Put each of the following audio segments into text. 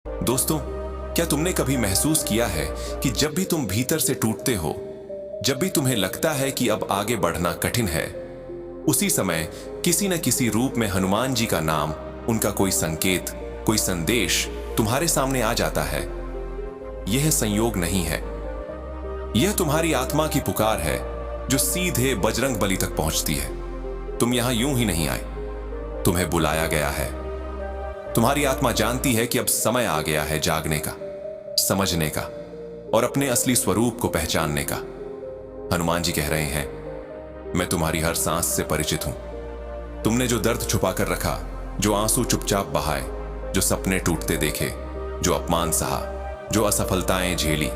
दोस्तों, क्या तुमने कभी महसूस किया है कि जब भी तुम भीतर से टूटते हो, जब भी तुम्हें लगता है कि अब आगे बढ़ना कठिन है, उसी समय किसी न किसी रूप में हनुमान जी का नाम, उनका कोई संकेत, कोई संदेश तुम्हारे सामने आ जाता है। यह संयोग नहीं है, यह तुम्हारी आत्मा की पुकार है जो सीधे बजरंग बली तक पहुंचती है। तुम यहां यूं ही नहीं आए, तुम्हें बुलाया गया है। तुम्हारी आत्मा जानती है कि अब समय आ गया है जागने का, समझने का और अपने असली स्वरूप को पहचानने का। हनुमान जी कह रहे हैं, मैं तुम्हारी हर सांस से परिचित हूं। तुमने जो दर्द छुपा कर रखा, जो आंसू चुपचाप बहाए, जो सपने टूटते देखे, जो अपमान सहा, जो असफलताएं झेली,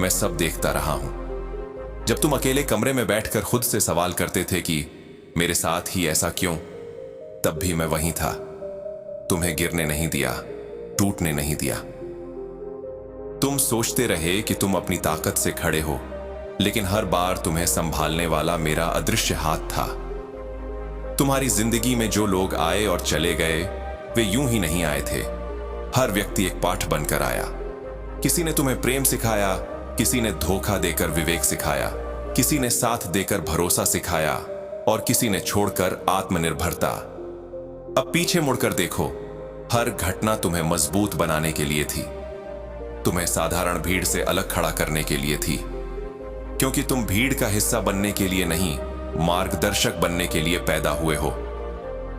मैं सब देखता रहा हूं। जब तुम अकेले कमरे में बैठकर खुद से सवाल करते थे कि मेरे साथ ही ऐसा क्यों, तब भी मैं वहीं था। तुम्हें गिरने नहीं दिया, टूटने नहीं दिया। तुम सोचते रहे कि तुम अपनी ताकत से खड़े हो, लेकिन हर बार तुम्हें संभालने वाला मेरा अदृश्य हाथ था। तुम्हारी जिंदगी में जो लोग आए और चले गए, वे यूं ही नहीं आए थे। हर व्यक्ति एक पाठ बनकर आया। किसी ने तुम्हें प्रेम सिखाया, किसी ने धोखा देकर विवेक सिखाया, किसी ने साथ देकर भरोसा सिखाया और किसी ने छोड़कर आत्मनिर्भरता। अब पीछे मुड़कर देखो, हर घटना तुम्हें मजबूत बनाने के लिए थी। तुम्हें साधारण भीड़ से अलग खड़ा करने के लिए थी, क्योंकि तुम भीड़ का हिस्सा बनने के लिए नहीं, मार्गदर्शक बनने के लिए पैदा हुए हो।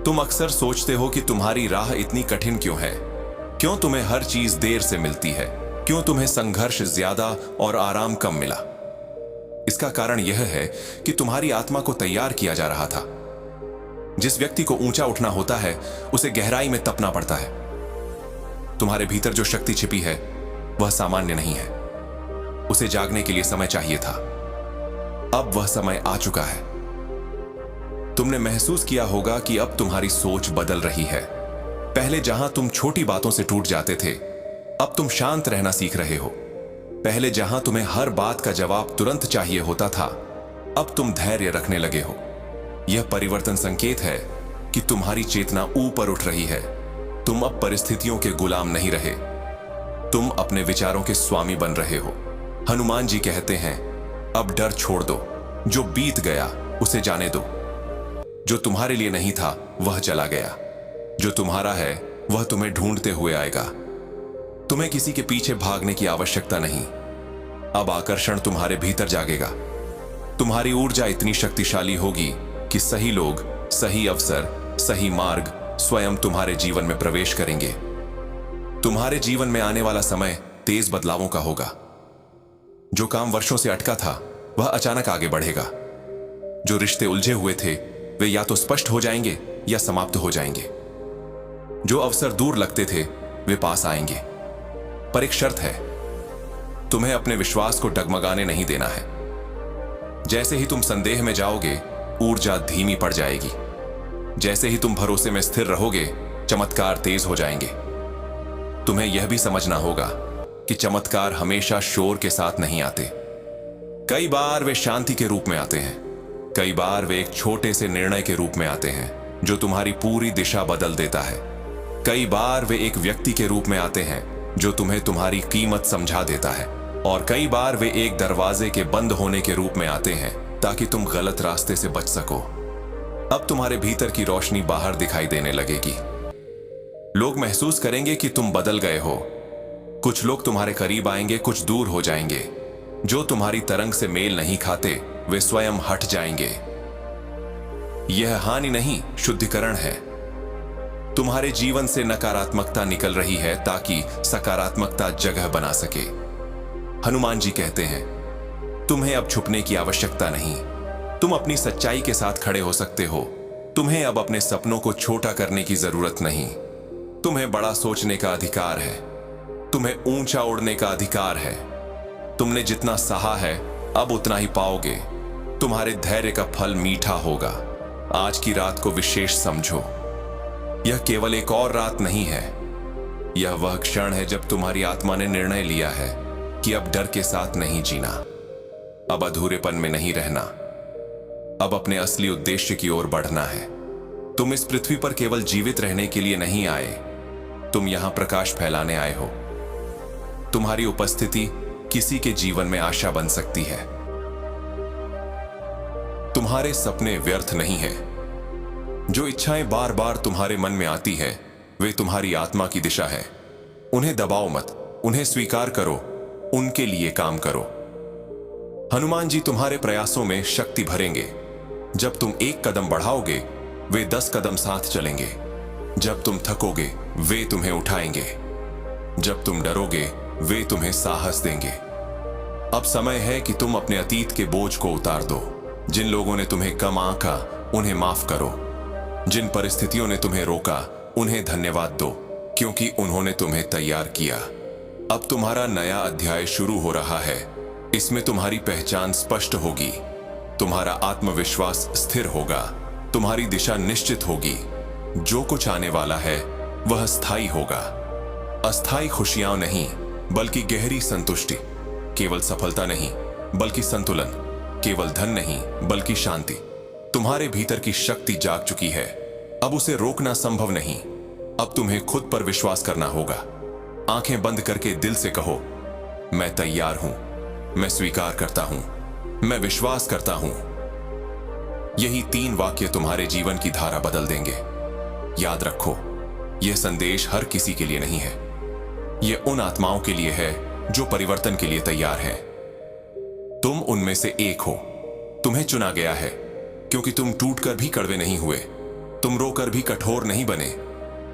तुम अक्सर सोचते हो कि तुम्हारी राह इतनी कठिन क्यों है, क्यों तुम्हें हर चीज देर से मिलती है, क्यों तुम्हें संघर्ष ज्यादा और आराम कम मिला। इसका कारण यह है कि तुम्हारी आत्मा को तैयार किया जा रहा था। जिस व्यक्ति को ऊंचा उठना होता है, उसे गहराई में तपना पड़ता है। तुम्हारे भीतर जो शक्ति छिपी है, वह सामान्य नहीं है। उसे जागने के लिए समय चाहिए था। अब वह समय आ चुका है। तुमने महसूस किया होगा कि अब तुम्हारी सोच बदल रही है। पहले जहां तुम छोटी बातों से टूट जाते थे, अब तुम शांत रहना सीख रहे हो। पहले जहां तुम्हें हर बात का जवाब तुरंत चाहिए होता था, अब तुम धैर्य रखने लगे हो। यह परिवर्तन संकेत है कि तुम्हारी चेतना ऊपर उठ रही है। तुम अब परिस्थितियों के गुलाम नहीं रहे, तुम अपने विचारों के स्वामी बन रहे हो। हनुमान जी कहते हैं, अब डर छोड़ दो। जो बीत गया उसे जाने दो। जो तुम्हारे लिए नहीं था वह चला गया। जो तुम्हारा है वह तुम्हें ढूंढते हुए आएगा। तुम्हें किसी के पीछे भागने की आवश्यकता नहीं। अब आकर्षण तुम्हारे भीतर जागेगा। तुम्हारी ऊर्जा इतनी शक्तिशाली होगी कि सही लोग, सही अवसर, सही मार्ग स्वयं तुम्हारे जीवन में प्रवेश करेंगे। तुम्हारे जीवन में आने वाला समय तेज बदलावों का होगा। जो काम वर्षों से अटका था, वह अचानक आगे बढ़ेगा। जो रिश्ते उलझे हुए थे, वे या तो स्पष्ट हो जाएंगे या समाप्त हो जाएंगे। जो अवसर दूर लगते थे, वे पास आएंगे। पर एक शर्त है, तुम्हें अपने विश्वास को डगमगाने नहीं देना है। जैसे ही तुम संदेह में जाओगे, ऊर्जा धीमी पड़ जाएगी। जैसे ही तुम भरोसे में स्थिर रहोगे, चमत्कार तेज हो जाएंगे। तुम्हें यह भी समझना होगा कि चमत्कार हमेशा शोर के साथ नहीं आते। कई बार वे शांति के रूप में आते हैं। कई बार वे एक छोटे से निर्णय के रूप में आते हैं जो तुम्हारी पूरी दिशा बदल देता है। कई बार वे एक व्यक्ति के रूप में आते हैं जो तुम्हें तुम्हारी कीमत समझा देता है। और कई बार वे एक दरवाजे के बंद होने के रूप में आते हैं ताकि तुम गलत रास्ते से बच सको। अब तुम्हारे भीतर की रोशनी बाहर दिखाई देने लगेगी। लोग महसूस करेंगे कि तुम बदल गए हो। कुछ लोग तुम्हारे करीब आएंगे, कुछ दूर हो जाएंगे। जो तुम्हारी तरंग से मेल नहीं खाते, वे स्वयं हट जाएंगे। यह हानि नहीं, शुद्धिकरण है। तुम्हारे जीवन से नकारात्मकता निकल रही है ताकि सकारात्मकता जगह बना सके। हनुमान जी कहते हैं, तुम्हें अब छुपने की आवश्यकता नहीं। तुम अपनी सच्चाई के साथ खड़े हो सकते हो। तुम्हें अब अपने सपनों को छोटा करने की जरूरत नहीं। तुम्हें बड़ा सोचने का अधिकार है। तुम्हें ऊंचा उड़ने का अधिकार है। तुमने जितना सहा है, अब उतना ही पाओगे। तुम्हारे धैर्य का फल मीठा होगा। आज की रात को विशेष समझो। यह केवल एक और रात नहीं है। यह वह क्षण है जब तुम्हारी आत्मा ने निर्णय लिया है कि अब डर के साथ नहीं जीना, अब अधूरेपन में नहीं रहना, अब अपने असली उद्देश्य की ओर बढ़ना है। तुम इस पृथ्वी पर केवल जीवित रहने के लिए नहीं आए, तुम यहां प्रकाश फैलाने आए हो। तुम्हारी उपस्थिति किसी के जीवन में आशा बन सकती है। तुम्हारे सपने व्यर्थ नहीं हैं। जो इच्छाएं बार बार तुम्हारे मन में आती है, वे तुम्हारी आत्मा की दिशा है। उन्हें दबाओ मत, उन्हें स्वीकार करो, उनके लिए काम करो। हनुमान जी तुम्हारे प्रयासों में शक्ति भरेंगे। जब तुम एक कदम बढ़ाओगे, वे 10 कदम साथ चलेंगे। जब तुम थकोगे, वे तुम्हें उठाएंगे। जब तुम डरोगे, वे तुम्हें साहस देंगे। अब समय है कि तुम अपने अतीत के बोझ को उतार दो। जिन लोगों ने तुम्हें कम आंका, उन्हें माफ करो। जिन परिस्थितियों ने तुम्हें रोका, उन्हें धन्यवाद दो, क्योंकि उन्होंने तुम्हें तैयार किया। अब तुम्हारा नया अध्याय शुरू हो रहा है। इसमें तुम्हारी पहचान स्पष्ट होगी, तुम्हारा आत्मविश्वास स्थिर होगा, तुम्हारी दिशा निश्चित होगी। जो कुछ आने वाला है वह स्थायी होगा। अस्थायी खुशियां नहीं, बल्कि गहरी संतुष्टि। केवल सफलता नहीं, बल्कि संतुलन। केवल धन नहीं, बल्कि शांति। तुम्हारे भीतर की शक्ति जाग चुकी है। अब उसे रोकना संभव नहीं। अब तुम्हें खुद पर विश्वास करना होगा। आंखें बंद करके दिल से कहो, मैं तैयार हूं, मैं स्वीकार करता हूं, मैं विश्वास करता हूं। यही 3 वाक्य तुम्हारे जीवन की धारा बदल देंगे। याद रखो, यह संदेश हर किसी के लिए नहीं है। यह उन आत्माओं के लिए है जो परिवर्तन के लिए तैयार है। तुम उनमें से एक हो। तुम्हें चुना गया है, क्योंकि तुम टूटकर भी कड़वे नहीं हुए। तुम रोकर भी कठोर नहीं बने।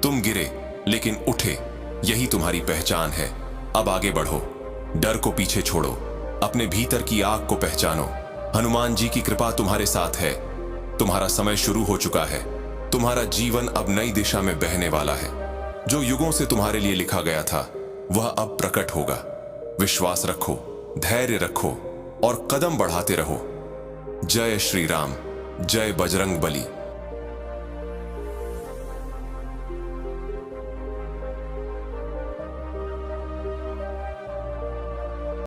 तुम गिरे लेकिन उठे। यही तुम्हारी पहचान है। अब आगे बढ़ो, डर को पीछे छोड़ो, अपने भीतर की आग को पहचानो। हनुमान जी की कृपा तुम्हारे साथ है। तुम्हारा समय शुरू हो चुका है। तुम्हारा जीवन अब नई दिशा में बहने वाला है। जो युगों से तुम्हारे लिए लिखा गया था, वह अब प्रकट होगा। विश्वास रखो, धैर्य रखो और कदम बढ़ाते रहो। जय श्री राम, जय बजरंग बली।